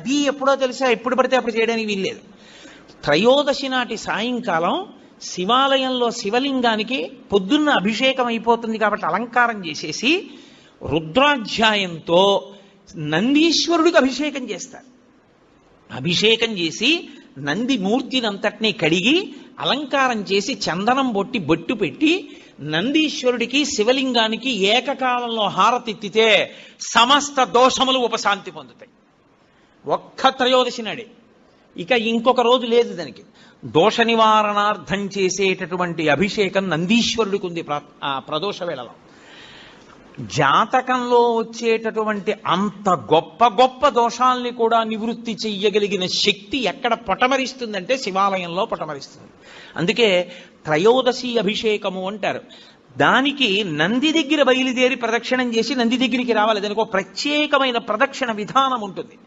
అది ఎప్పుడో తెలుసా, ఎప్పుడు పడితే అప్పుడు చేయడానికి వీల్లేదు. త్రయోదశి నాటి సాయంకాలం శివాలయంలో శివలింగానికి పొద్దున్న అభిషేకం అయిపోతుంది కాబట్టి అలంకారం చేసేసి రుద్రాధ్యాయంతో నందీశ్వరుడికి అభిషేకం చేస్తారు. అభిషేకం చేసి నంది మూర్తినంతటినీ కడిగి అలంకారం చేసి చందనం బొట్టు పెట్టి నందీశ్వరుడికి శివలింగానికి ఏకకాలంలో హారతిత్తితే సమస్త దోషములు ఉపశాంతి పొందుతాయి. ఒక్క త్రయోదశి నాడే, ఇక ఇంకొక రోజు లేదు దానికి. దోష నివారణార్థం చేసేటటువంటి అభిషేకం నందీశ్వరుడికి ఉంది ప్రదోష వేళలో. జాతకంలో వచ్చేటటువంటి అంత గొప్ప గొప్ప దోషాల్ని కూడా నివృత్తి చెయ్యగలిగిన శక్తి ఎక్కడ పటమరిస్తుందంటే శివాలయంలో పటమరిస్తుంది. అందుకే త్రయోదశి అభిషేకము అంటారు. దానికి నంది దగ్గర బయలుదేరి ప్రదక్షిణం చేసి నంది దగ్గరికి రావాలి. దానికి ఒక ప్రత్యేకమైన ప్రదక్షిణ విధానం ఉంటుంది.